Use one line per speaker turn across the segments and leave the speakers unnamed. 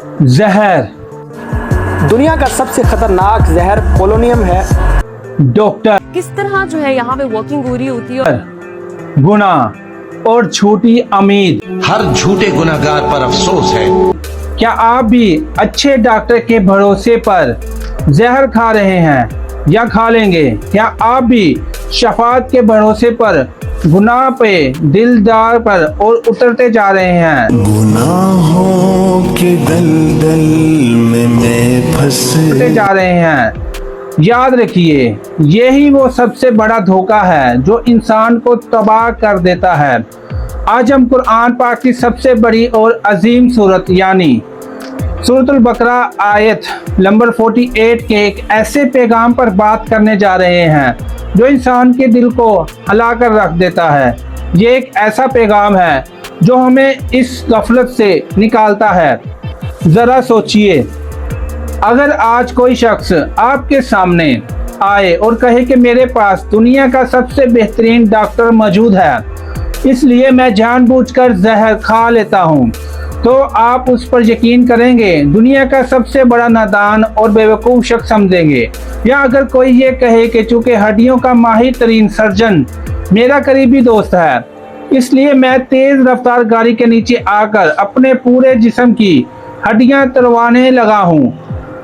जहर।
दुनिया का सबसे खतरनाक जहर पोलोनियम है।
डॉक्टर।
किस तरह जो है यहाँ पे वर्किंग हो रही होती है।
गुनाह और झूठी उम्मीद।
हर झूठे गुनहगार पर अफसोस है।
क्या आप भी अच्छे डॉक्टर के भरोसे पर जहर खा रहे हैं या खा लेंगे? क्या आप भी शफात के भरोसे पर गुनाह पे दिलदार पर और उतरते जा रहे हैं?
गुनाहों के दलदल में मैं फंसे
जा रहे हैं। याद रखिए, यही वो सबसे बड़ा धोखा है जो इंसान को तबाह कर देता है। आज हम कुरान पाक की सबसे बड़ी और अजीम सूरत यानी सूरतुल बकरा आयत नंबर 48 के एक ऐसे पैगाम पर बात करने जा रहे हैं जो इंसान के दिल को हिला कर रख देता है। ये एक ऐसा पैगाम है जो हमें इस गफलत से निकालता है। ज़रा सोचिए, अगर आज कोई शख्स आपके सामने आए और कहे कि मेरे पास दुनिया का सबसे बेहतरीन डॉक्टर मौजूद है, इसलिए मैं जानबूझकर जहर खा लेता हूँ, तो आप उस पर यकीन करेंगे? दुनिया का सबसे बड़ा नादान और बेवकूफ़ शख्स समझेंगे? या अगर कोई ये कहे कि चूँकि हड्डियों का माहिर तरीन सर्जन मेरा करीबी दोस्त है, इसलिए मैं तेज़ रफ्तार गाड़ी के नीचे आकर अपने पूरे जिस्म की हड्डियाँ तुड़वाने लगा हूँ,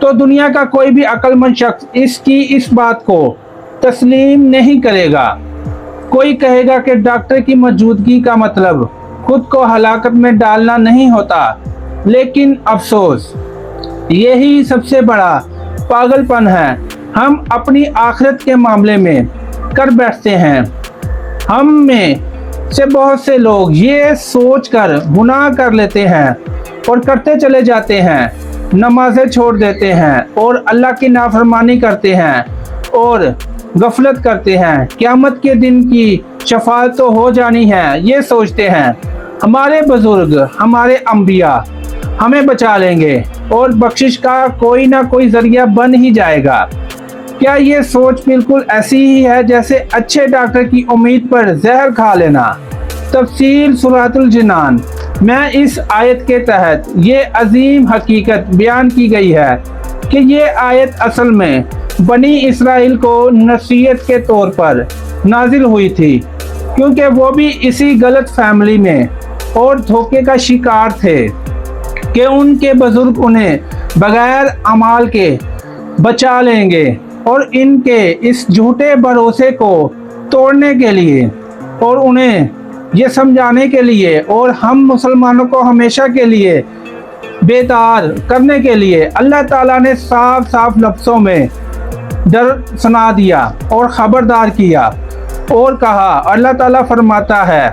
तो दुनिया का कोई भी अक्लमंद शख्स इस बात को तस्लीम नहीं करेगा। कोई कहेगा कि डॉक्टर की मौजूदगी का मतलब खुद को हलाकत में डालना नहीं होता, लेकिन अफसोस यही सबसे बड़ा पागलपन है हम अपनी आखिरत के मामले में कर बैठते हैं। हम में से बहुत से लोग ये सोचकर गुनाह कर लेते हैं और करते चले जाते हैं, नमाज़ें छोड़ देते हैं और अल्लाह की नाफरमानी करते हैं और गफलत करते हैं। क़यामत के दिन की शफाअत तो हो जानी है, ये सोचते हैं हमारे बुजुर्ग, हमारे अंबिया हमें बचा लेंगे और बख्शिश का कोई ना कोई ज़रिया बन ही जाएगा। क्या ये सोच बिल्कुल ऐसी ही है जैसे अच्छे डॉक्टर की उम्मीद पर जहर खा लेना? तफसील सूरतुल जिनान में इस आयत के तहत ये अजीम हकीकत बयान की गई है कि ये आयत असल में बनी इसराइल को नसीहत के तौर पर नाजिल हुई थी, क्योंकि वो भी इसी गलत फैमिली में और धोखे का शिकार थे कि उनके बुजुर्ग उन्हें बगैर अमाल के बचा लेंगे, और इनके इस झूठे भरोसे को तोड़ने के लिए और उन्हें ये समझाने के लिए और हम मुसलमानों को हमेशा के लिए बेदार करने के लिए अल्लाह ताला ने साफ साफ लफ्ज़ों में डर सुना दिया और ख़बरदार किया और कहा। अल्लाह ताला फरमाता है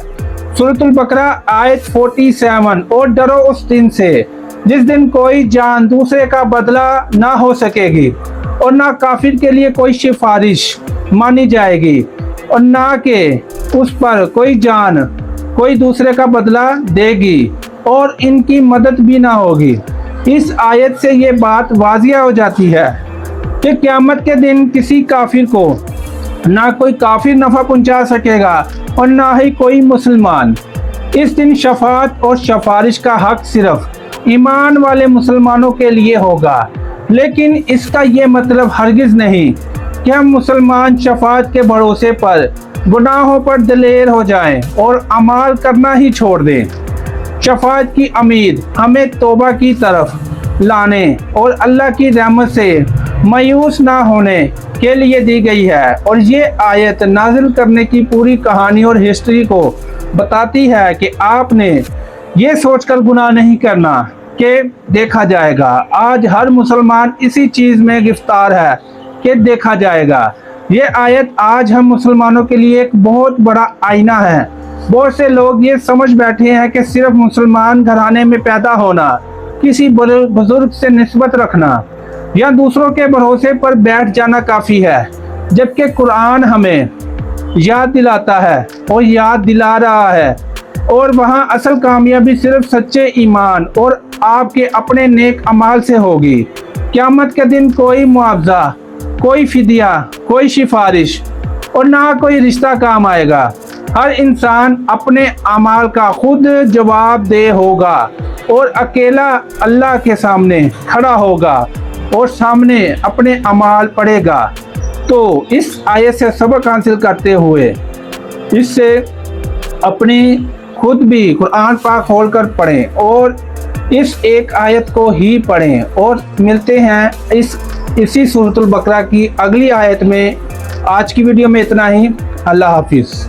सूरतुल बकरा आयत 47, और डरो उस दिन से जिस दिन कोई जान दूसरे का बदला ना हो सकेगी और ना काफिर के लिए कोई सिफारिश मानी जाएगी और ना कि उस पर कोई जान कोई दूसरे का बदला देगी और इनकी मदद भी ना होगी। इस आयत से ये बात वाज़िया हो जाती है कि क़यामत के दिन किसी काफिर को ना कोई काफिर नफ़ा पहुंचा सकेगा और ना ही कोई मुसलमान। इस दिन शफाअत और सिफारिश का हक सिर्फ ईमान वाले मुसलमानों के लिए होगा, लेकिन इसका ये मतलब हरगिज़ नहीं कि हम मुसलमान शफाअत के भरोसे पर गुनाहों पर दलेर हो जाएं और अमाल करना ही छोड़ दें। शफाअत की उम्मीद हमें तौबा की तरफ लाने और अल्लाह की रहमत से मायूस ना होने के लिए दी गई है, और ये आयत नाजिल करने की पूरी कहानी और हिस्ट्री को बताती है कि आपने ये सोचकर गुनाह नहीं करना कि देखा जाएगा। आज हर मुसलमान इसी चीज़ में गिरफ्तार है कि देखा जाएगा। ये आयत आज हम मुसलमानों के लिए एक बहुत बड़ा आईना है। बहुत से लोग ये समझ बैठे हैं कि सिर्फ मुसलमान घराने में पैदा होना, किसी बुजुर्ग से निस्बत रखना या दूसरों के भरोसे पर बैठ जाना काफ़ी है, जबकि कुरान हमें याद दिलाता है और याद दिला रहा है, और वहाँ असल कामयाबी सिर्फ सच्चे ईमान और आपके अपने नेक अमाल से होगी। क़यामत के दिन कोई मुआवजा, कोई फिदिया, कोई सिफारिश और ना कोई रिश्ता काम आएगा। हर इंसान अपने अमाल का खुद जवाबदेह होगा और अकेला अल्लाह के सामने खड़ा होगा और सामने अपने अमाल पढ़ेगा। तो इस आयत से सबक हासिल करते हुए इससे अपनी खुद भी कुरान पाक खोल कर पढ़ें और इस एक आयत को ही पढ़ें। और मिलते हैं इसी सूरतुल बकरा की अगली आयत में। आज की वीडियो में इतना ही। अल्लाह हाफिज़।